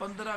15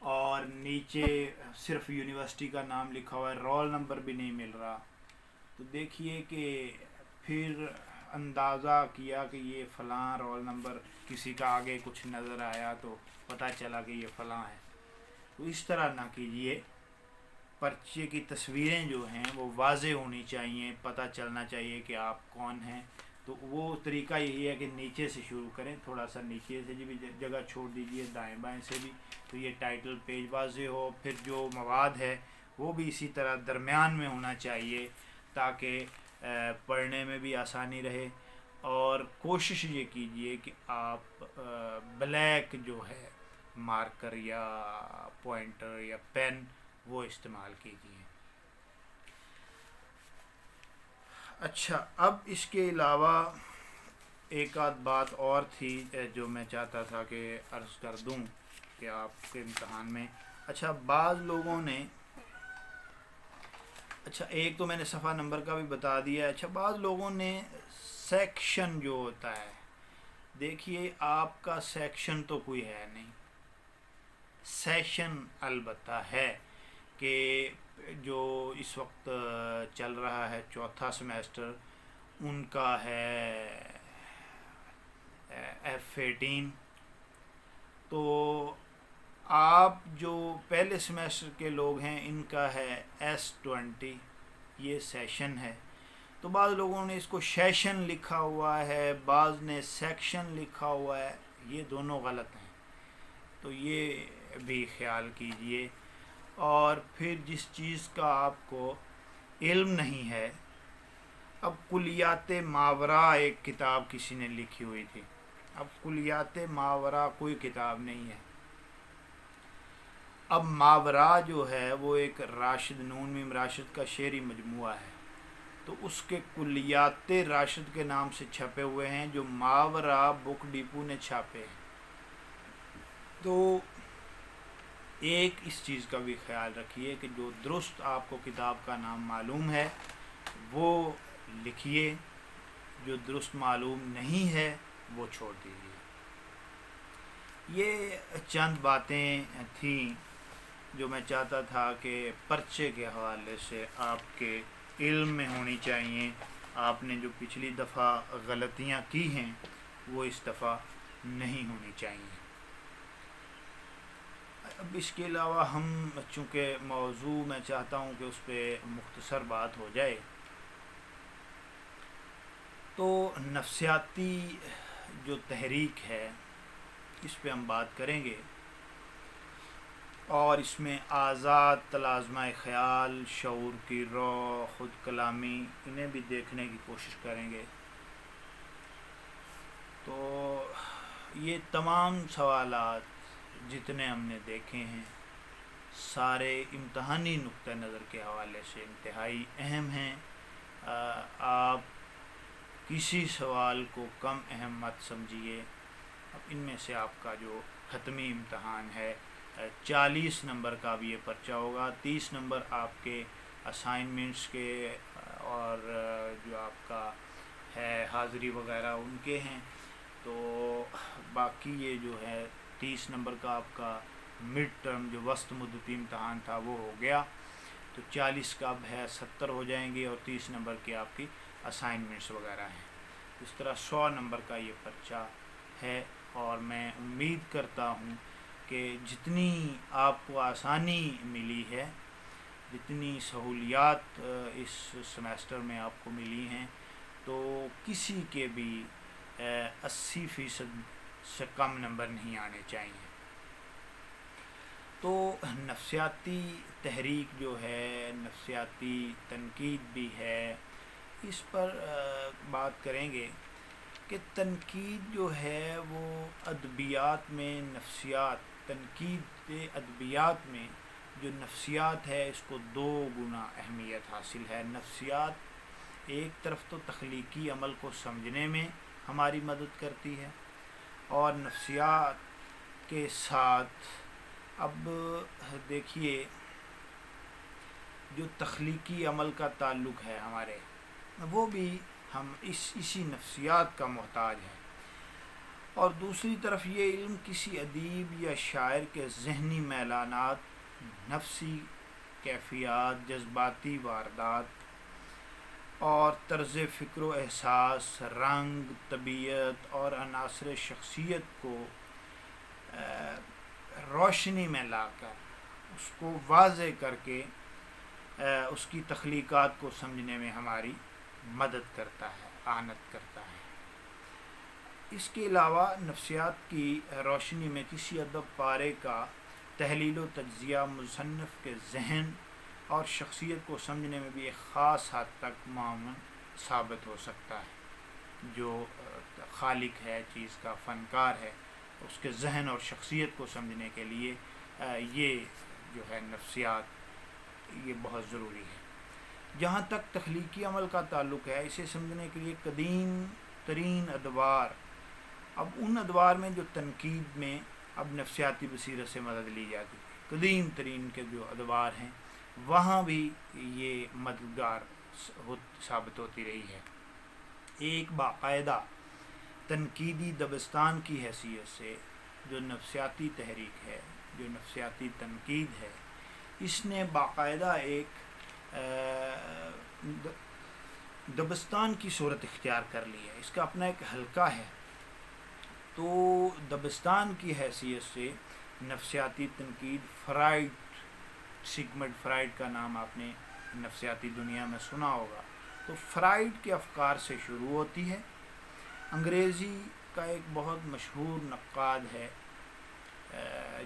اور نیچے صرف یونیورسٹی کا نام لکھا ہوا ہے، رول نمبر بھی نہیں مل رہا. تو دیکھیے کہ پھر اندازہ کیا کہ یہ فلاں رول نمبر، کسی کا آگے کچھ نظر آیا تو پتہ چلا کہ یہ فلاں ہے. تو اس طرح نہ کیجیے. پرچے کی تصویریں جو ہیں وہ واضح ہونی چاہیے، پتہ چلنا چاہیے کہ آپ کون ہیں. تو وہ طریقہ یہی ہے کہ نیچے سے شروع کریں، تھوڑا سا نیچے سے بھی جگہ چھوڑ دیجیے، دائیں بائیں سے بھی، تو یہ ٹائٹل پیج واضح ہو. پھر جو مواد ہے وہ بھی اسی طرح درمیان میں ہونا چاہیے تاکہ پڑھنے میں بھی آسانی رہے. اور کوشش یہ کیجیے کہ آپ بلیک جو ہے مارکر یا پوائنٹر یا پین وہ استعمال کیجیے. اچھا، اب اس کے علاوہ ایک آدھ بات اور تھی جو میں چاہتا تھا کہ عرض کر دوں کہ آپ کے امتحان میں، اچھا بعض لوگوں نے، اچھا ایک تو میں نے صفحہ نمبر کا بھی بتا دیا. اچھا بعض لوگوں نے سیکشن جو ہوتا ہے، دیکھیے آپ کا سیکشن تو کوئی ہے نہیں، سیشن البتہ ہے کہ جو اس وقت چل رہا ہے چوتھا سمیسٹر، ان کا ہے F18. تو آپ جو پہلے سمیسٹر کے لوگ ہیں ان کا ہے S20، یہ سیشن ہے. تو بعض لوگوں نے اس کو سیشن لکھا ہوا ہے، بعض نے سیکشن لکھا ہوا ہے، یہ دونوں غلط ہیں. تو یہ بھی خیال کیجئے. اور پھر جس چیز کا آپ کو علم نہیں ہے، اب کلیات ماورا ایک کتاب کسی نے لکھی ہوئی تھی، اب کلیات ماورا کوئی کتاب نہیں ہے. اب ماورا جو ہے وہ ایک راشد نون میم راشد کا شعری مجموعہ ہے، تو اس کے کلیات راشد کے نام سے چھپے ہوئے ہیں جو ماورا بک ڈپو نے چھاپے ہیں. تو ایک اس چیز کا بھی خیال رکھیے کہ جو درست آپ کو کتاب کا نام معلوم ہے وہ لکھیے، جو درست معلوم نہیں ہے وہ چھوڑ دیجیے. یہ چند باتیں تھیں جو میں چاہتا تھا کہ پرچے کے حوالے سے آپ کے علم میں ہونی چاہیے. آپ نے جو پچھلی دفعہ غلطیاں کی ہیں وہ اس دفعہ نہیں ہونی چاہیے. اب اس کے علاوہ ہم چونکہ موضوع میں چاہتا ہوں کہ اس پہ مختصر بات ہو جائے، تو نفسیاتی جو تحریک ہے اس پہ ہم بات کریں گے، اور اس میں آزاد تلازمہ خیال، شعور کی رو، خود کلامی، انہیں بھی دیکھنے کی کوشش کریں گے. تو یہ تمام سوالات جتنے ہم نے دیکھے ہیں سارے امتحانی نقطہ نظر کے حوالے سے انتہائی اہم ہیں. آپ کسی سوال کو کم اہم مت سمجھیے. اب ان میں سے آپ کا جو حتمی امتحان ہے 40 نمبر کا بھی یہ پرچہ ہوگا، 30 نمبر آپ کے اسائنمنٹس کے اور جو آپ کا ہے حاضری وغیرہ ان کے ہیں. تو باقی یہ جو ہے 30 نمبر کا آپ کا مڈ ٹرم جو وسط مدتی امتحان تھا وہ ہو گیا. تو 40 کا اب ہے 70 ہو جائیں گے، اور 30 نمبر کی آپ کی اسائنمنٹس وغیرہ ہیں. اس طرح 100 نمبر کا یہ پرچہ ہے، اور میں امید کرتا ہوں کہ جتنی آپ کو آسانی ملی ہے، جتنی سہولیات اس سمیسٹر میں آپ کو ملی ہیں، تو کسی کے بھی 80% سے کم نمبر نہیں آنے چاہیے. تو نفسیاتی تحریک جو ہے، نفسیاتی تنقید بھی ہے، اس پر بات کریں گے کہ تنقید جو ہے وہ ادبیات میں تنقید ادبیات میں جو نفسیات ہے اس کو 2 گنا اہمیت حاصل ہے. نفسیات ایک طرف تو تخلیقی عمل کو سمجھنے میں ہماری مدد کرتی ہے، اور نفسیات کے ساتھ اب دیکھیے جو تخلیقی عمل کا تعلق ہے ہمارے، وہ بھی ہم اسی نفسیات کا محتاج ہے. اور دوسری طرف یہ علم کسی ادیب یا شاعر کے ذہنی میلانات، نفسی کیفیات، جذباتی واردات اور طرز فکر و احساس، رنگ، طبیعت اور عناصر شخصیت کو روشنی میں لا کر، اس کو واضح کر کے اس کی تخلیقات کو سمجھنے میں ہماری مدد کرتا ہے، اعانت کرتا ہے۔ اس کے علاوہ نفسیات کی روشنی میں کسی ادب پارے کا تحلیل و تجزیہ مصنف کے ذہن اور شخصیت کو سمجھنے میں بھی ایک خاص حد تک معاون ثابت ہو سکتا ہے۔ جو خالق ہے چیز کا، فنکار ہے، اس کے ذہن اور شخصیت کو سمجھنے کے لیے یہ جو ہے نفسیات یہ بہت ضروری ہے۔ جہاں تک تخلیقی عمل کا تعلق ہے، اسے سمجھنے کے لیے قدیم ترین ادوار، اب ان ادوار میں جو تنقید میں اب نفسیاتی بصیرت سے مدد لی جاتی ہے، قدیم ترین کے جو ادوار ہیں وہاں بھی یہ مددگار ثابت ہوتی رہی ہے۔ ایک باقاعدہ تنقیدی دبستان کی حیثیت سے جو نفسیاتی تحریک ہے، جو نفسیاتی تنقید ہے، اس نے باقاعدہ ایک دبستان کی صورت اختیار کر لی ہے، اس کا اپنا ایک حلقہ ہے۔ تو دبستان کی حیثیت سے نفسیاتی تنقید، فرائڈ، سیگمنڈ فرائڈ کا نام آپ نے نفسیاتی دنیا میں سنا ہوگا، تو فرائڈ کے افکار سے شروع ہوتی ہے۔ انگریزی کا ایک بہت مشہور نقاد ہے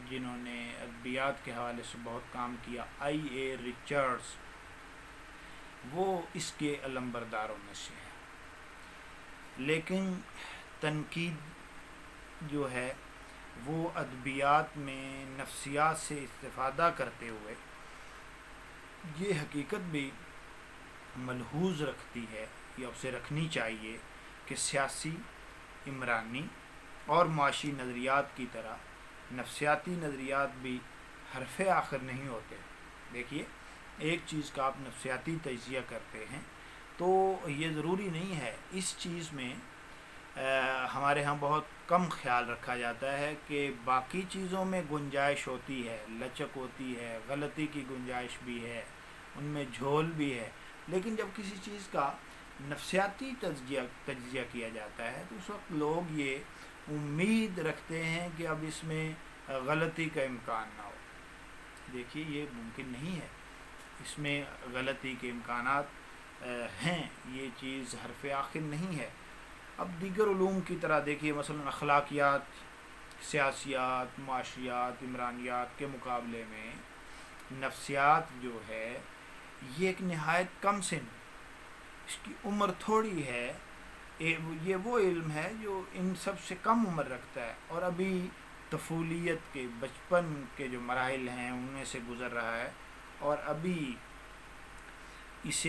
جنہوں نے ادبیات کے حوالے سے بہت کام کیا، آئی اے ریچرڈز، وہ اس کے علمبرداروں میں سے ہے۔ لیکن تنقید جو ہے وہ ادبیات میں نفسیات سے استفادہ کرتے ہوئے یہ حقیقت بھی ملحوظ رکھتی ہے یا اسے رکھنی چاہیے کہ سیاسی، عمرانی اور معاشی نظریات کی طرح نفسیاتی نظریات بھی حرف آخر نہیں ہوتے۔ دیکھیے، ایک چیز کا آپ نفسیاتی تجزیہ کرتے ہیں تو یہ ضروری نہیں ہے، اس چیز میں ہمارے ہاں بہت کم خیال رکھا جاتا ہے کہ باقی چیزوں میں گنجائش ہوتی ہے، لچک ہوتی ہے، غلطی کی گنجائش بھی ہے، ان میں جھول بھی ہے، لیکن جب کسی چیز کا نفسیاتی تجزیہ کیا جاتا ہے تو اس وقت لوگ یہ امید رکھتے ہیں کہ اب اس میں غلطی کا امکان نہ ہو۔ دیکھیے، یہ ممکن نہیں ہے، اس میں غلطی کے امکانات ہیں، یہ چیز حرف آخر نہیں ہے۔ اب دیگر علوم کی طرح دیکھیے، مثلا اخلاقیات، سیاسیات، معاشیات، عمرانیات کے مقابلے میں نفسیات جو ہے یہ ایک نہایت کم سن، اس کی عمر تھوڑی ہے، یہ وہ علم ہے جو ان سب سے کم عمر رکھتا ہے اور ابھی طفولیت کے، بچپن کے جو مراحل ہیں ان میں سے گزر رہا ہے، اور ابھی اس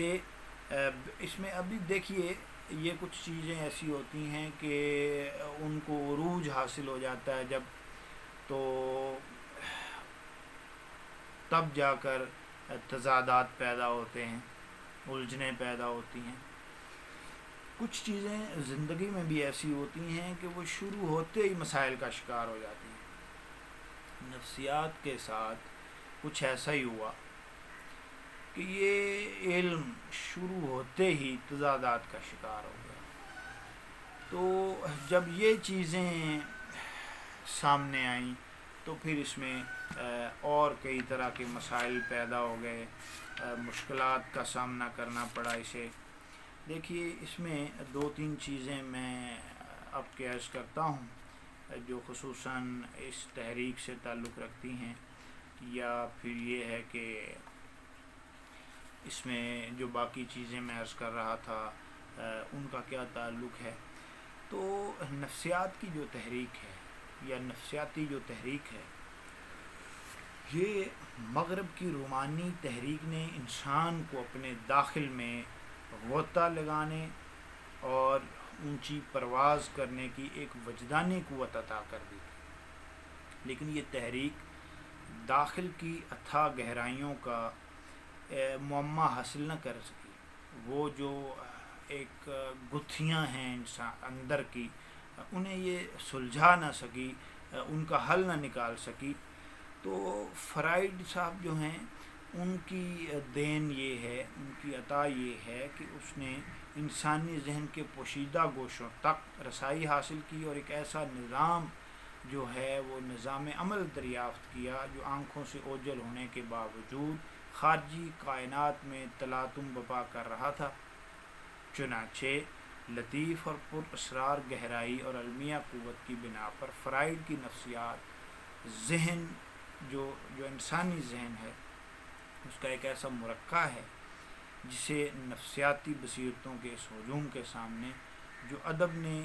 میں ابھی دیکھیے یہ کچھ چیزیں ایسی ہوتی ہیں کہ ان کو عروج حاصل ہو جاتا ہے جب، تو تب جا کر تضادات پیدا ہوتے ہیں، الجھنیں پیدا ہوتی ہیں۔ کچھ چیزیں زندگی میں بھی ایسی ہوتی ہیں کہ وہ شروع ہوتے ہی مسائل کا شکار ہو جاتی ہیں۔ نفسیات کے ساتھ کچھ ایسا ہی ہوا کہ یہ علم شروع ہوتے ہی تضادات کا شکار ہو گیا۔ تو جب یہ چیزیں سامنے آئیں تو پھر اس میں اور کئی طرح کے مسائل پیدا ہو گئے، مشکلات کا سامنا کرنا پڑا اسے۔ دیکھیے، اس میں دو تین چیزیں میں اب کے عرض کرتا ہوں جو خصوصاً اس تحریک سے تعلق رکھتی ہیں، یا پھر یہ ہے کہ اس میں جو باقی چیزیں میں عرض کر رہا تھا ان کا کیا تعلق ہے۔ تو نفسیات کی جو تحریک ہے یا نفسیاتی جو تحریک ہے، یہ مغرب کی رومانی تحریک نے انسان کو اپنے داخل میں غوطہ لگانے اور اونچی پرواز کرنے کی ایک وجدانی قوت عطا کر دی تھی، لیکن یہ تحریک داخل کی اتھاہ گہرائیوں کا معمہ حاصل نہ کر سکی۔ وہ جو ایک گتھیاں ہیں انسان اندر کی، انہیں یہ سلجھا نہ سکی، ان کا حل نہ نکال سکی. تو فرائڈ صاحب جو ہیں ان کی دین یہ ہے، ان کی عطا یہ ہے کہ اس نے انسانی ذہن کے پوشیدہ گوشوں تک رسائی حاصل کی اور ایک ایسا نظام جو ہے وہ نظام عمل دریافت کیا جو آنکھوں سے اوجھل ہونے کے باوجود خارجی کائنات میں تلاطم برپا کر رہا تھا. چنانچہ لطیف اور پر اسرار گہرائی اور علمیہ قوت کی بنا پر فرائڈ کی نفسیات ذہن جو انسانی ذہن ہے اس کا ایک ایسا مرکہ ہے جسے نفسیاتی بصیرتوں کے اس ہجوم کے سامنے جو ادب نے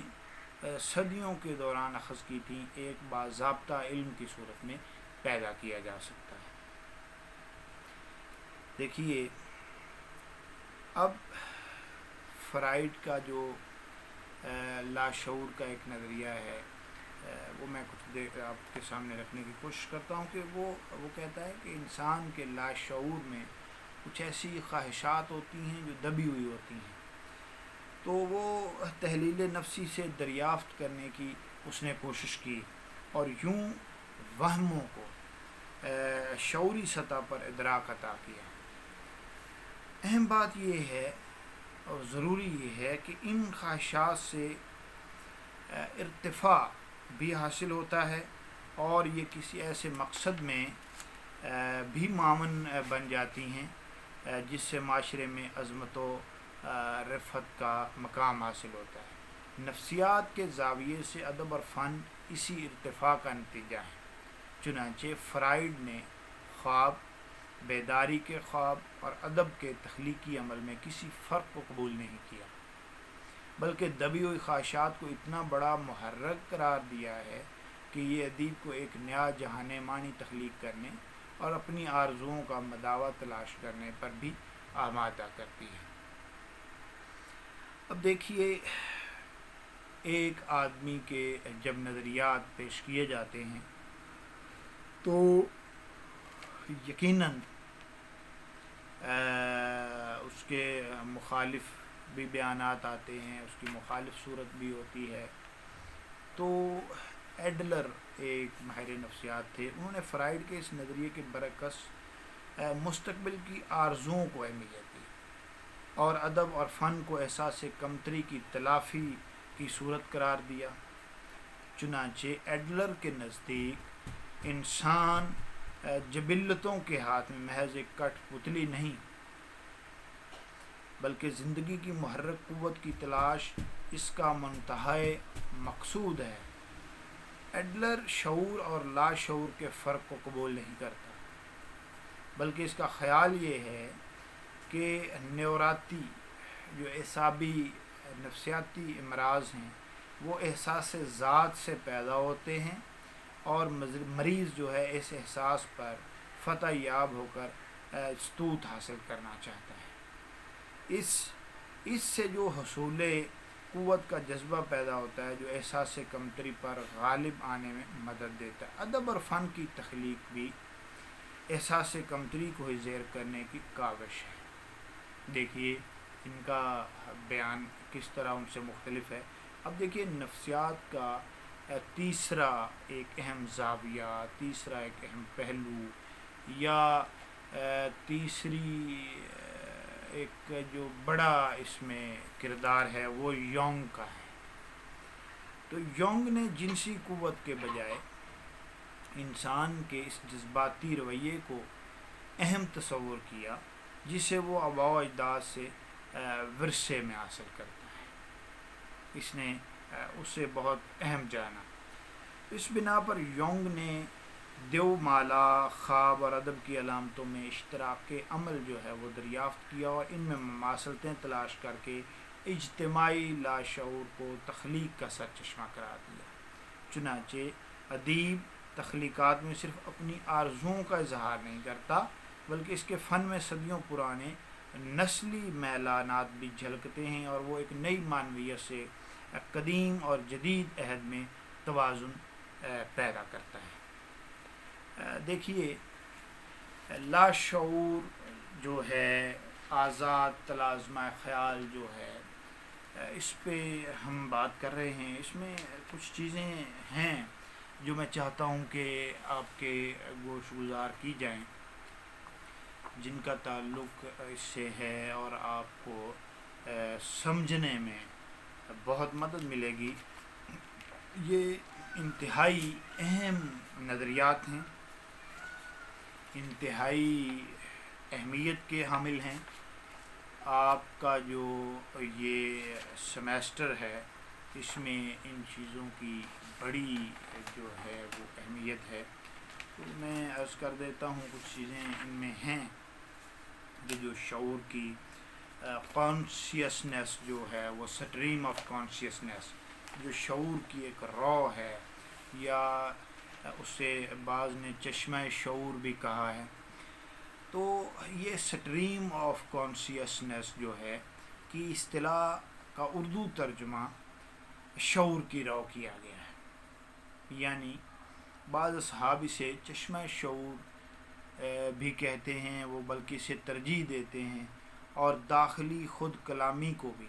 صدیوں کے دوران اخذ کی تھیں ایک باضابطہ علم کی صورت میں پیدا کیا جا سکتا ہے. دیکھیے اب فرائڈ کا جو لاشعور کا ایک نظریہ ہے وہ میں کچھ آپ کے سامنے رکھنے کی کوشش کرتا ہوں کہ وہ کہتا ہے کہ انسان کے لاشعور میں کچھ ایسی خواہشات ہوتی ہیں جو دبی ہوئی ہوتی ہیں، تو وہ تحلیل نفسی سے دریافت کرنے کی اس نے کوشش کی اور یوں وہموں کو شعوری سطح پر ادراک عطا کیا. اہم بات یہ ہے اور ضروری یہ ہے کہ ان خواہشات سے ارتفاع بھی حاصل ہوتا ہے اور یہ کسی ایسے مقصد میں بھی معاون بن جاتی ہیں جس سے معاشرے میں عظمت و رفعت کا مقام حاصل ہوتا ہے. نفسیات کے زاویے سے ادب اور فن اسی ارتفاع کا نتیجہ ہے. چنانچہ فرائڈ نے خواب، بیداری کے خواب اور ادب کے تخلیقی عمل میں کسی فرق کو قبول نہیں کیا، بلکہ دبی ہوئی خواہشات کو اتنا بڑا محرک قرار دیا ہے کہ یہ ادیب کو ایک نیا جہان معنی تخلیق کرنے اور اپنی آرزوؤں کا مداوع تلاش کرنے پر بھی آمادہ کرتی ہے. اب دیکھیے ایک آدمی کے جب نظریات پیش کیے جاتے ہیں تو یقیناً اس کے مخالف بھی بیانات آتے ہیں، اس کی مخالف صورت بھی ہوتی ہے. تو ایڈلر ایک ماہر نفسیات تھے، انہوں نے فرائڈ کے اس نظریے کے برعکس مستقبل کی آرزوؤں کو اہمیت دی اور ادب اور فن کو احساس کمتری کی تلافی کی صورت قرار دیا. چنانچہ ایڈلر کے نزدیک انسان جبلتوں کے ہاتھ میں محض ایک کٹ پتلی نہیں بلکہ زندگی کی محرک قوت کی تلاش اس کا منتہی مقصود ہے. ایڈلر شعور اور لاشعور کے فرق کو قبول نہیں کرتا، بلکہ اس کا خیال یہ ہے کہ نیوراتی جو اعصابی نفسیاتی امراض ہیں وہ احساس ذات سے پیدا ہوتے ہیں اور مریض جو ہے اس احساس پر فتح یاب ہو کر استوت حاصل کرنا چاہتا ہے. اس سے جو حصول قوت کا جذبہ پیدا ہوتا ہے جو احساس کمتری پر غالب آنے میں مدد دیتا ہے. ادب اور فن کی تخلیق بھی احساس کمتری کو ہی زیر کرنے کی کاوش ہے. دیکھیے ان کا بیان کس طرح ان سے مختلف ہے. اب دیکھیے نفسیات کا تیسرا ایک اہم زاویہ، تیسرا ایک اہم پہلو یا تیسری ایک جو بڑا اس میں کردار ہے وہ یونگ کا ہے. تو یونگ نے جنسی قوت کے بجائے انسان کے اس جذباتی رویے کو اہم تصور کیا جسے وہ آباء و اجداد سے ورثے میں حاصل کرتا ہے. اس نے اسے بہت اہم جانا. اس بنا پر یونگ نے دیو مالا، خواب اور ادب کی علامتوں میں اشتراک کے عمل جو ہے وہ دریافت کیا اور ان میں مماثلتیں تلاش کر کے اجتماعی لاشعور کو تخلیق کا سرچشمہ قرار دیا. چنانچہ ادیب تخلیقات میں صرف اپنی آرزوؤں کا اظہار نہیں کرتا بلکہ اس کے فن میں صدیوں پرانے نسلی میلانات بھی جھلکتے ہیں اور وہ ایک نئی معنویت سے قدیم اور جدید عہد میں توازن پیدا کرتا ہے. دیکھیے لاشعور جو ہے، آزاد تلازمہ خیال جو ہے، اس پہ ہم بات کر رہے ہیں. اس میں کچھ چیزیں ہیں جو میں چاہتا ہوں کہ آپ کے گوش گزار کی جائیں، جن کا تعلق اس سے ہے اور آپ کو سمجھنے میں بہت مدد ملے گی. یہ انتہائی اہم نظریات ہیں، انتہائی اہمیت کے حامل ہیں. آپ کا جو یہ سمیسٹر ہے اس میں ان چیزوں کی بڑی جو ہے وہ اہمیت ہے. تو میں عرض کر دیتا ہوں کچھ چیزیں ان میں ہیں کہ جو شعور کی کانشیسنیس جو ہے وہ سٹریم آف کانشیسنیس، جو شعور کی ایک رو ہے، یا اسے بعض نے چشمہ شعور بھی کہا ہے. تو یہ سٹریم آف کانشیسنیس جو ہے کی اصطلاح کا اردو ترجمہ شعور کی رو کیا گیا ہے. یعنی بعض اصحاب اسے چشمہ شعور بھی کہتے ہیں، وہ بلکہ اسے ترجیح دیتے ہیں. اور داخلی خود کلامی کو بھی،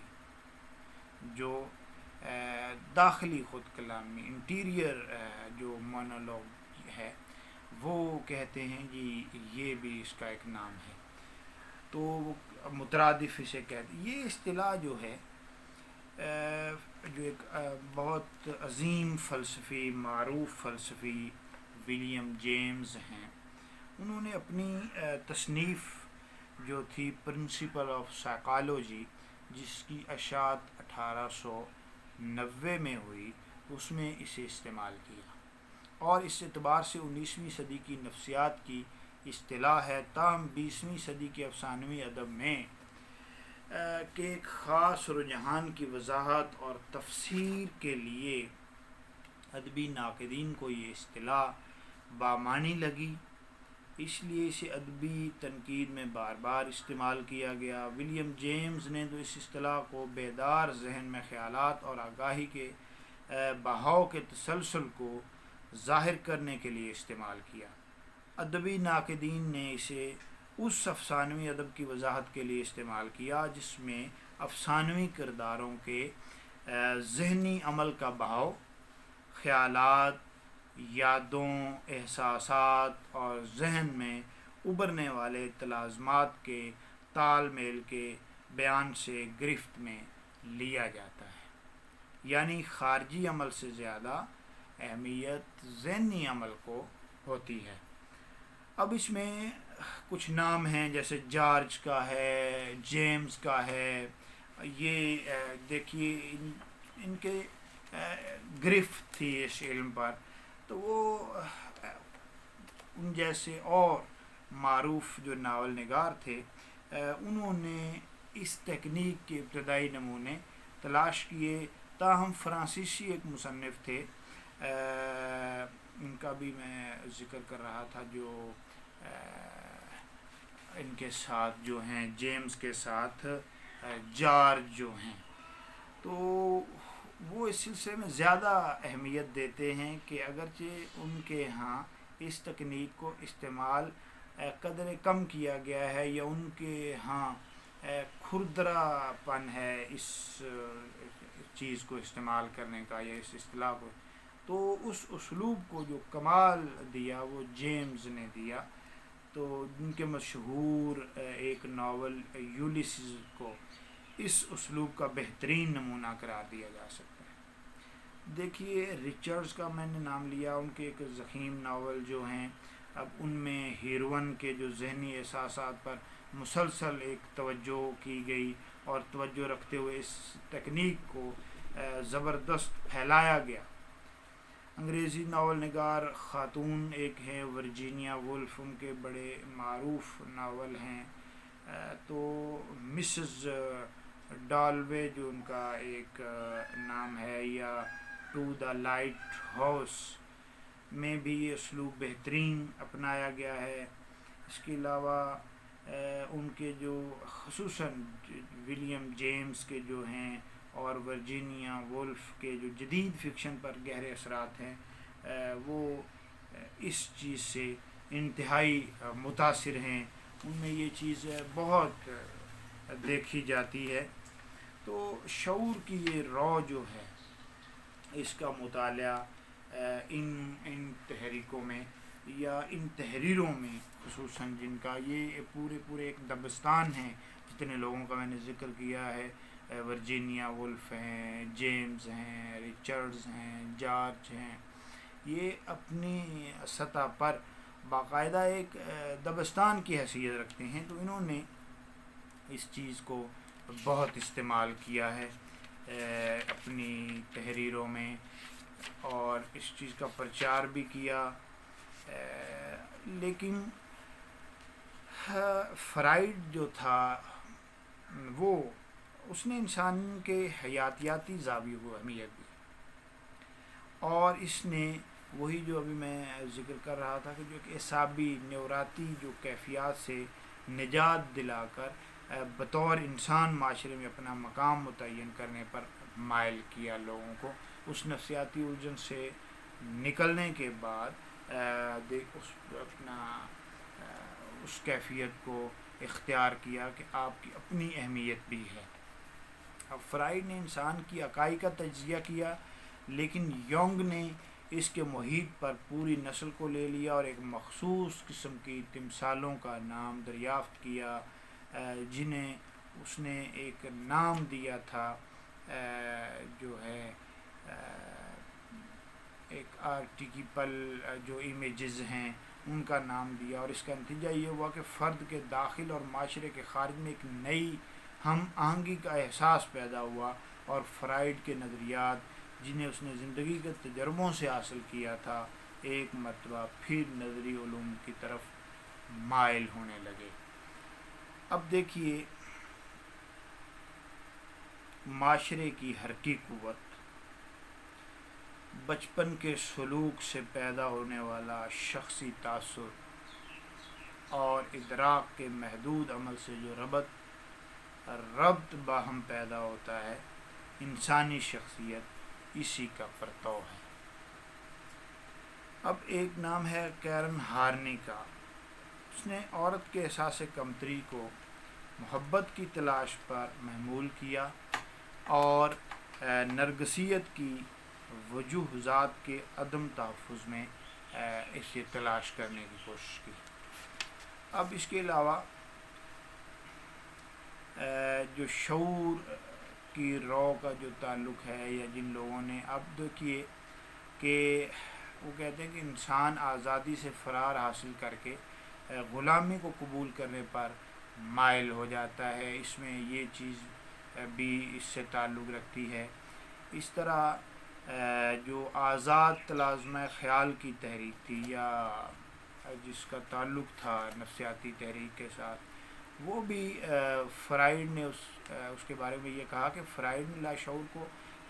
جو داخلی خود کلامی انٹیریئر جو مونولوگ ہے وہ کہتے ہیں جی یہ بھی اس کا ایک نام ہے. تو مترادف اسے کہتے ہیں. یہ اصطلاح جو ہے جو ایک بہت عظیم فلسفی، معروف فلسفی ولیم جیمز ہیں، انہوں نے اپنی تصنیف جو تھی پرنسپل آف سائیکالوجی، جس کی اشاعت 1890 میں ہوئی، اس میں اسے استعمال کیا. اور اس اعتبار سے 19ویں صدی کی نفسیات کی اصطلاح ہے. تاہم 20ویں صدی کے افسانوی ادب میں کہ ایک خاص رجحان کی وضاحت اور تفسیر کے لیے ادبی ناقدین کو یہ اصطلاح بامعنی لگی، اس لیے اسے ادبی تنقید میں بار بار استعمال کیا گیا. ولیم جیمز نے تو اس اصطلاح کو بیدار ذہن میں خیالات اور آگاہی کے بہاؤ کے تسلسل کو ظاہر کرنے کے لیے استعمال کیا. ادبی ناقدین نے اسے اس افسانوی ادب کی وضاحت کے لیے استعمال کیا جس میں افسانوی کرداروں کے ذہنی عمل کا بہاؤ، خیالات، یادوں، احساسات اور ذہن میں ابھرنے والے تلازمات کے تال میل کے بیان سے گرفت میں لیا جاتا ہے. یعنی خارجی عمل سے زیادہ اہمیت ذہنی عمل کو ہوتی ہے. اب اس میں کچھ نام ہیں، جیسے جارج کا ہے، جیمز کا ہے. یہ دیکھیے ان کے گرفت تھی اس علم پر. تو وہ ان جیسے اور معروف جو ناول نگار تھے انہوں نے اس تکنیک کے ابتدائی نمونے تلاش کیے. تاہم فرانسیسی ایک مصنف تھے، ان کا بھی میں ذکر کر رہا تھا، جو ان کے ساتھ جو ہیں جیمز کے ساتھ جارج جو ہیں، تو وہ اس سلسلے میں زیادہ اہمیت دیتے ہیں کہ اگرچہ ان کے ہاں اس تکنیک کو استعمال قدر کم کیا گیا ہے، یا ان کے ہاں کھردرا پن ہے اس چیز کو استعمال کرنے کا یا اس اصطلاح کو، تو اس اسلوب کو جو کمال دیا وہ جیمز نے دیا. تو ان کے مشہور ایک ناول یولیسز کو اس اسلوب کا بہترین نمونہ قرار دیا جا سکتا ہے. دیکھیے رچرڈز کا میں نے نام لیا، ان کے ایک ضخیم ناول جو ہیں، اب ان میں ہیروئن کے جو ذہنی احساسات پر مسلسل ایک توجہ کی گئی اور توجہ رکھتے ہوئے اس تکنیک کو زبردست پھیلایا گیا. انگریزی ناول نگار خاتون ایک ہیں ورجینیا وولف، ان کے بڑے معروف ناول ہیں. تو مسز ڈالوے جو ان کا ایک نام ہے، یا ٹو دا لائٹ ہاؤس میں بھی یہ اسلوب بہترین اپنایا گیا ہے. اس کے علاوہ ان کے جو خصوصاً ولیم جیمز کے جو ہیں اور ورجینیا وولف کے جو جدید فکشن پر گہرے اثرات ہیں، وہ اس چیز سے انتہائی متاثر ہیں. ان میں یہ چیز بہت دیکھی جاتی ہے. تو شعور کی یہ رو جو ہے اس کا مطالعہ ان تحریکوں میں یا ان تحریروں میں، خصوصاً جن کا یہ پورے ایک دبستان ہیں، جتنے لوگوں کا میں نے ذکر کیا ہے، ورجینیا وولف ہیں، جیمز ہیں، ریچرڈز ہیں، جارج ہیں، یہ اپنی سطح پر باقاعدہ ایک دبستان کی حیثیت رکھتے ہیں، تو انہوں نے اس چیز کو بہت استعمال کیا ہے اپنی تحریروں میں، اور اس چیز کا پرچار بھی کیا. لیکن فرائڈ جو تھا وہ اس نے انسان کے حیاتیاتی زاویے کو اہمیت دی، اور اس نے وہی جو ابھی میں ذکر کر رہا تھا کہ جو کہ اعصابی نیوراتی جو کیفیات سے نجات دلا کر بطور انسان معاشرے میں اپنا مقام متعین کرنے پر مائل کیا لوگوں کو. اس نفسیاتی الجھن سے نکلنے کے بعد اس کیفیت کو اختیار کیا کہ آپ کی اپنی اہمیت بھی ہے. اب فرائڈ نے انسان کی اکائی کا تجزیہ کیا، لیکن یونگ نے اس کے محیط پر پوری نسل کو لے لیا اور ایک مخصوص قسم کی تمثالوں کا نام دریافت کیا، جنہیں اس نے ایک نام دیا تھا جو ہے ایک آرٹیکیپل جو امیجز ہیں ان کا نام دیا. اور اس کا نتیجہ یہ ہوا کہ فرد کے داخل اور معاشرے کے خارج میں ایک نئی ہم آہنگی کا احساس پیدا ہوا، اور فرائڈ کے نظریات جنہیں اس نے زندگی کے تجربوں سے حاصل کیا تھا ایک مرتبہ پھر نظری علوم کی طرف مائل ہونے لگے. اب دیکھیے، معاشرے کی حرکی قوت، بچپن کے سلوک سے پیدا ہونے والا شخصی تاثر اور ادراک کے محدود عمل سے جو ربط باہم پیدا ہوتا ہے، انسانی شخصیت اسی کا پرتو ہے. اب ایک نام ہے کیرن ہارنی کا. اس نے عورت کے احساس کمتری کو محبت کی تلاش پر محمول کیا اور نرگسیت کی وجوہات کے عدم تحفظ میں اسے تلاش کرنے کی کوشش کی. اب اس کے علاوہ جو شعور کی رو کا جو تعلق ہے، یا جن لوگوں نے، اب دیکھیے کہ وہ کہتے ہیں کہ انسان آزادی سے فرار حاصل کر کے غلامی کو قبول کرنے پر مائل ہو جاتا ہے. اس میں یہ چیز بھی اس سے تعلق رکھتی ہے. اس طرح جو آزاد تلازمہ خیال کی تحریک تھی، یا جس کا تعلق تھا نفسیاتی تحریک کے ساتھ، وہ بھی فرائڈ نے اس کے بارے میں یہ کہا کہ فرائڈ نے لاشعور کو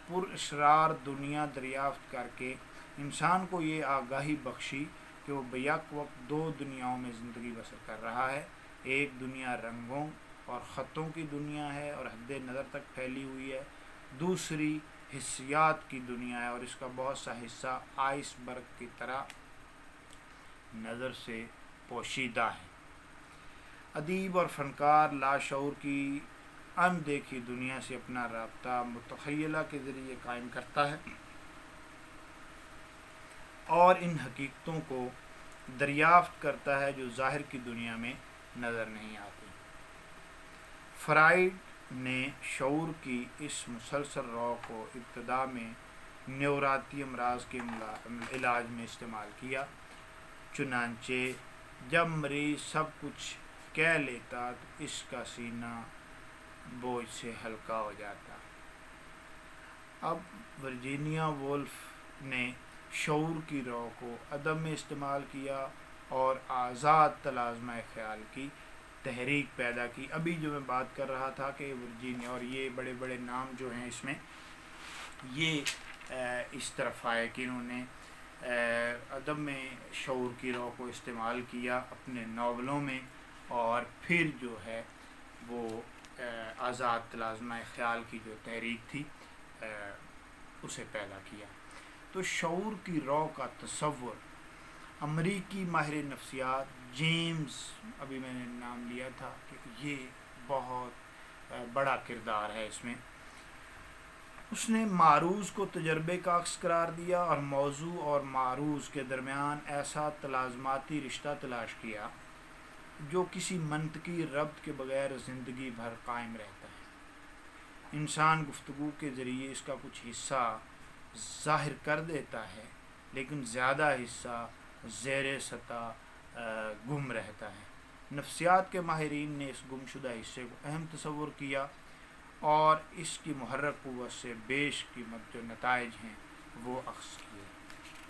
پر اسرار دنیا دریافت کر کے انسان کو یہ آگاہی بخشی کہ وہ بیک وقت دو دنیاؤں میں زندگی بسر کر رہا ہے. ایک دنیا رنگوں اور خطوں کی دنیا ہے اور حد نظر تک پھیلی ہوئی ہے، دوسری حسیات کی دنیا ہے اور اس کا بہت سا حصہ آئس برگ کی طرح نظر سے پوشیدہ ہے. ادیب اور فنکار لاشعور کی اندیکھی دنیا سے اپنا رابطہ متخیلہ کے ذریعے قائم کرتا ہے اور ان حقیقتوں کو دریافت کرتا ہے جو ظاہر کی دنیا میں نظر نہیں آتی. فرائڈ نے شعور کی اس مسلسل رو کو ابتدا میں نیوراتی امراض کے علاج میں استعمال کیا. چنانچہ جب مریض سب کچھ کہہ لیتا تو اس کا سینہ بوجھ سے ہلکا ہو جاتا. اب ورجینیا وولف نے شعور کی رو کو ادب میں استعمال کیا اور آزاد تلازمہ خیال کی تحریک پیدا کی. ابھی جو میں بات کر رہا تھا کہ ورجینیا اور یہ بڑے بڑے نام جو ہیں اس میں یہ اس طرف آئے کہ انہوں نے ادب میں شعور کی رو کو استعمال کیا اپنے ناولوں میں، اور پھر جو ہے وہ آزاد تلازمہ خیال کی جو تحریک تھی اسے پیدا کیا. تو شعور کی رو کا تصور امریکی ماہر نفسیات جیمز، میں نے نام لیا تھا کہ یہ بہت بڑا کردار ہے اس میں. اس نے معروض کو تجربے کا عکس قرار دیا اور موضوع اور معروض کے درمیان ایسا تلازماتی رشتہ تلاش کیا جو کسی منطقی ربط کے بغیر زندگی بھر قائم رہتا ہے۔ انسان گفتگو کے ذریعے اس کا کچھ حصہ ظاہر کر دیتا ہے، لیکن زیادہ حصہ زیر سطح گم رہتا ہے۔ نفسیات کے ماہرین نے اس گمشدہ حصے کو اہم تصور کیا اور اس کی محرک قوت سے بیش قیمت جو نتائج ہیں وہ اخذ کیے۔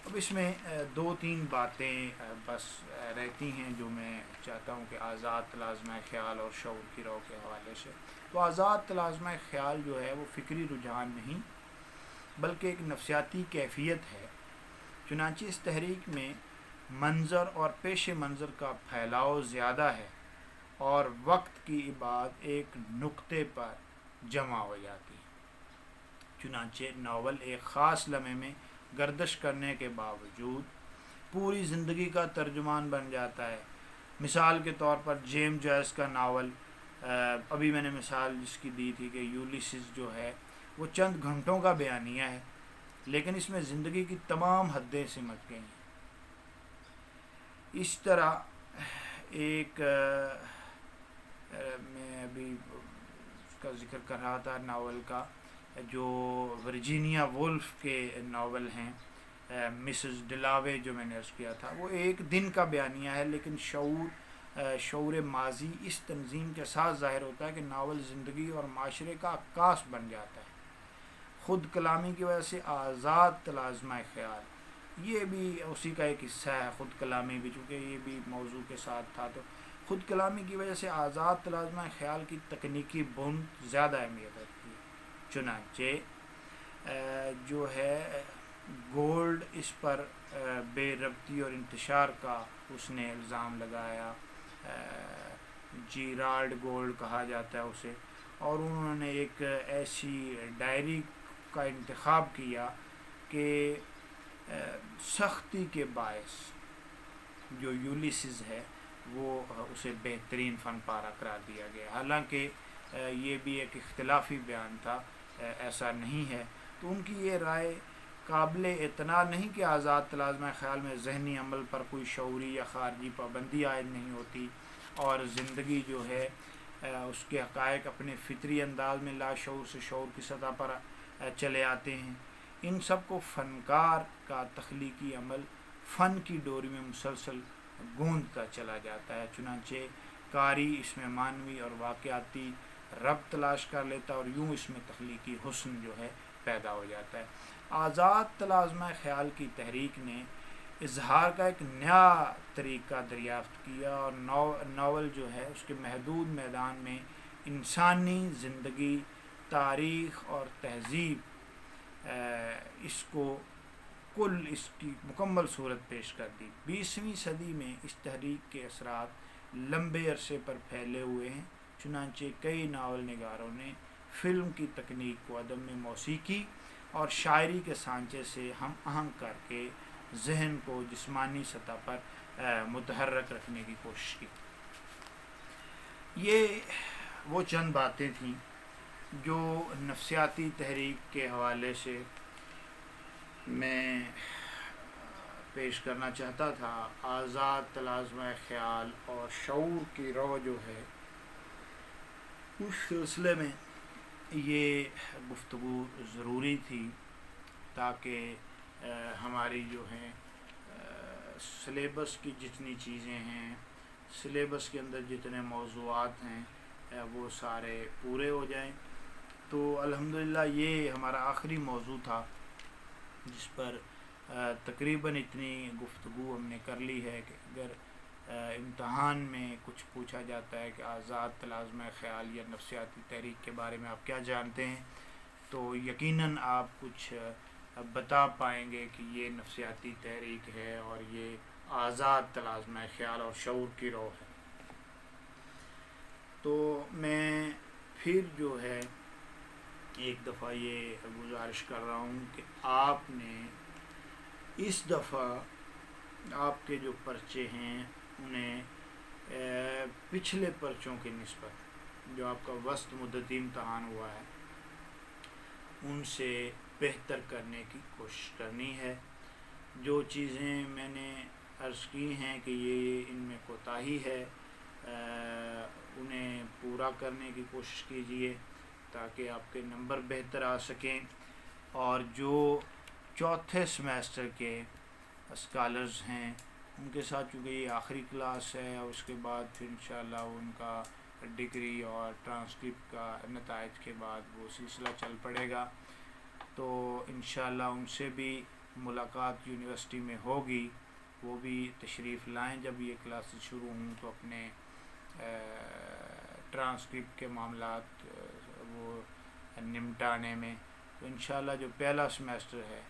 اب اس میں دو تین باتیں بس رہتی ہیں جو میں چاہتا ہوں کہ آزاد تلازمہ خیال اور شعور کی رو کے حوالے سے۔ تو آزاد تلازمہ خیال جو ہے وہ فکری رجحان نہیں بلکہ ایک نفسیاتی کیفیت ہے۔ چنانچہ اس تحریک میں منظر اور پیش منظر کا پھیلاؤ زیادہ ہے اور وقت کی ابعاد ایک نقطے پر جمع ہو جاتی ہے۔ چنانچہ ناول ایک خاص لمحے میں گردش کرنے کے باوجود پوری زندگی کا ترجمان بن جاتا ہے۔ مثال کے طور پر جیمز جوائس کا ناول، ابھی میں نے مثال جس کی دی تھی کہ یولیسز جو ہے وہ چند گھنٹوں کا بیانیہ ہے، لیکن اس میں زندگی کی تمام حدیں سمٹ گئی ہیں۔ اس طرح ایک میں ابھی اس کا ذکر کر رہا تھا ناول کا، جو ورجینیا وولف کے ناول ہیں مسز ڈلاوے، جو میں نے عرض کیا تھا، وہ ایک دن کا بیانیہ ہے، لیکن شعور ماضی اس تنظیم کے ساتھ ظاہر ہوتا ہے کہ ناول زندگی اور معاشرے کا عکاس بن جاتا ہے۔ خود کلامی کی وجہ سے آزاد تلازمہ خیال، یہ بھی اسی کا ایک حصہ ہے۔ خود کلامی بھی، چونکہ یہ بھی موضوع کے ساتھ تھا، تو خود کلامی کی وجہ سے آزاد تلازمہ خیال کی تکنیکی بنیاد زیادہ اہمیت رکھتی ہے۔ چنانچہ جو ہے گولڈ اس پر بے ربطی اور انتشار کا اس نے الزام لگایا، جیرالڈ گولڈ کہا جاتا ہے اسے، اور انہوں نے ایک ایسی ڈائری کا انتخاب کیا کہ سختی کے باعث جو یولیسز ہے وہ اسے بہترین فن پارہ قرار دیا گیا، حالانکہ یہ بھی ایک اختلافی بیان تھا، ایسا نہیں ہے۔ تو ان کی یہ رائے قابل اعتنا نہیں کہ آزاد تلازمہ خیال میں ذہنی عمل پر کوئی شعوری یا خارجی پابندی عائد نہیں ہوتی اور زندگی جو ہے اس کے حقائق اپنے فطری انداز میں لاشعور سے شعور کی سطح پر چلے آتے ہیں۔ ان سب کو فنکار کا تخلیقی عمل فن کی ڈوری میں مسلسل گوندتا چلا جاتا ہے۔ چنانچہ قاری اس میں معنوی اور واقعاتی ربط تلاش کر لیتا اور یوں اس میں تخلیقی حسن جو ہے پیدا ہو جاتا ہے۔ آزاد تلازمہ خیال کی تحریک نے اظہار کا ایک نیا طریقہ دریافت کیا اور ناول جو ہے اس کے محدود میدان میں انسانی زندگی، تاریخ اور تہذیب اس کو اس کی مکمل صورت پیش کر دی۔ 20ویں صدی میں اس تحریک کے اثرات لمبے عرصے پر پھیلے ہوئے ہیں۔ چنانچہ کئی ناول نگاروں نے فلم کی تکنیک کو ادب میں موسیقی اور شاعری کے سانچے سے ہم آہنگ کر کے ذہن کو جسمانی سطح پر متحرک رکھنے کی کوشش کی۔ یہ وہ چند باتیں تھیں جو نفسیاتی تحریک کے حوالے سے میں پیش کرنا چاہتا تھا۔ آزاد تلازمہ خیال اور شعور کی رو جو ہے اس سلسلے میں یہ گفتگو ضروری تھی تاکہ ہماری جو ہیں سلیبس کی جتنی چیزیں ہیں، سلیبس کے اندر جتنے موضوعات ہیں وہ سارے پورے ہو جائیں۔ تو الحمدللہ یہ ہمارا آخری موضوع تھا جس پر تقریباً اتنی گفتگو ہم نے کر لی ہے کہ اگر امتحان میں کچھ پوچھا جاتا ہے کہ آزاد تلازمہ خیال یا نفسیاتی تحریک کے بارے میں آپ کیا جانتے ہیں، تو یقیناً آپ کچھ بتا پائیں گے کہ یہ نفسیاتی تحریک ہے اور یہ آزاد تلازمہ خیال اور شعور کی رو ہے۔ تو میں پھر جو ہے ایک دفعہ یہ گزارش کر رہا ہوں کہ آپ نے اس دفعہ آپ کے جو پرچے ہیں انہیں پچھلے پرچوں کی نسبت جو آپ کا وسط مدتی امتحان ہوا ہے ان سے بہتر کرنے کی کوشش کرنی ہے۔ جو چیزیں میں نے عرض کی ہیں کہ یہ ان میں کوتاہی ہے، انہیں پورا کرنے کی کوشش کیجیے تاکہ آپ کے نمبر بہتر آ سکیں۔ اور جو چوتھے سمیسٹر کے اسکالرز ہیں ان کے ساتھ، چونکہ یہ آخری کلاس ہے اور اس کے بعد پھر انشاءاللہ ان کا ڈگری اور ٹرانسکرپٹ کا نتائج کے بعد وہ سلسلہ چل پڑے گا، تو انشاءاللہ ان سے بھی ملاقات یونیورسٹی میں ہوگی۔ وہ بھی تشریف لائیں جب یہ کلاسز شروع ہوں تو اپنے ٹرانسکرپٹ کے معاملات وہ نمٹانے میں۔ تو انشاءاللہ جو پہلا سمیسٹر ہے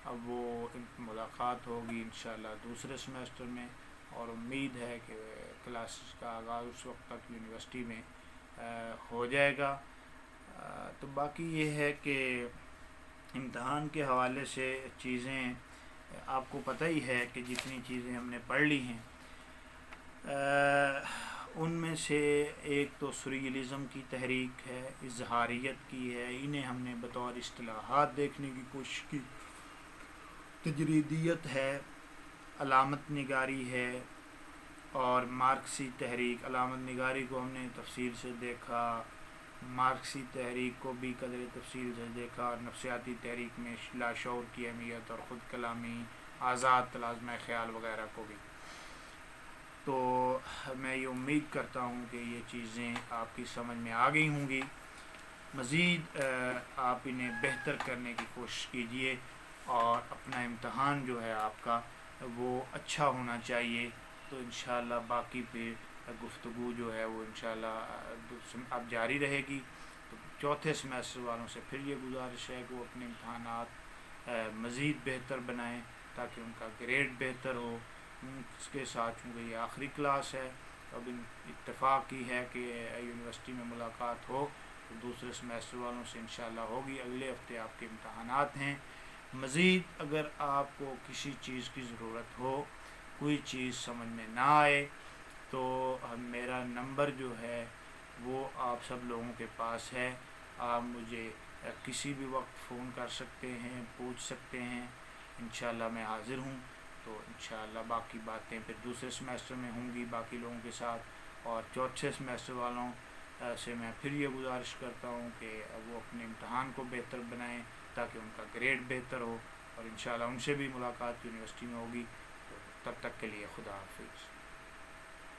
اب وہ ملاقات ہوگی انشاءاللہ دوسرے سمیسٹر میں، اور امید ہے کہ کلاسز کا آغاز اس وقت تک یونیورسٹی میں ہو جائے گا۔ تو باقی یہ ہے کہ امتحان کے حوالے سے چیزیں آپ کو پتہ ہی ہے کہ جتنی چیزیں ہم نے پڑھ لی ہیں، ان میں سے ایک تو سریلزم کی تحریک ہے، اظہاریت کی ہے، انہیں ہم نے بطور اصطلاحات دیکھنے کی کوشش کی، تجریدیت ہے، علامت نگاری ہے، اور مارکسی تحریک۔ علامت نگاری کو ہم نے تفصیل سے دیکھا، مارکسی تحریک کو بھی قدر تفصیل سے دیکھا، اور نفسیاتی تحریک میں لاشعور کی اہمیت اور خود کلامی، آزاد تلازمہ خیال وغیرہ کو بھی۔ تو میں یہ امید کرتا ہوں کہ یہ چیزیں آپ کی سمجھ میں آ گئی ہوں گی۔ مزید آپ انہیں بہتر کرنے کی کوشش کیجیے، اور اپنا امتحان جو ہے آپ کا وہ اچھا ہونا چاہیے۔ تو انشاءاللہ باقی پھر گفتگو جو ہے وہ انشاءاللہ اب جاری رہے گی۔ تو چوتھے سمیسٹر والوں سے پھر یہ گزارش ہے کہ وہ اپنے امتحانات مزید بہتر بنائیں تاکہ ان کا گریڈ بہتر ہو۔ اس کے ساتھ چونکہ یہ آخری کلاس ہے، اب اتفاق ہی ہے کہ یونیورسٹی میں ملاقات ہو، تو دوسرے سمیسٹر والوں سے انشاءاللہ ہوگی۔ اگلے ہفتے آپ کے امتحانات ہیں۔ مزید اگر آپ کو کسی چیز کی ضرورت ہو، کوئی چیز سمجھ میں نہ آئے، تو میرا نمبر جو ہے وہ آپ سب لوگوں کے پاس ہے۔ آپ مجھے کسی بھی وقت فون کر سکتے ہیں، پوچھ سکتے ہیں، انشاءاللہ میں حاضر ہوں۔ تو انشاءاللہ باقی باتیں پھر دوسرے سمیسٹر میں ہوں گی باقی لوگوں کے ساتھ۔ اور چوتھے سمیسٹر والوں سے میں پھر یہ گزارش کرتا ہوں کہ وہ اپنے امتحان کو بہتر بنائیں تاکہ ان کا گریڈ بہتر ہو، اور انشاءاللہ ان سے بھی ملاقات یونیورسٹی میں ہوگی۔ تو تب تک کے لیے خدا حافظ۔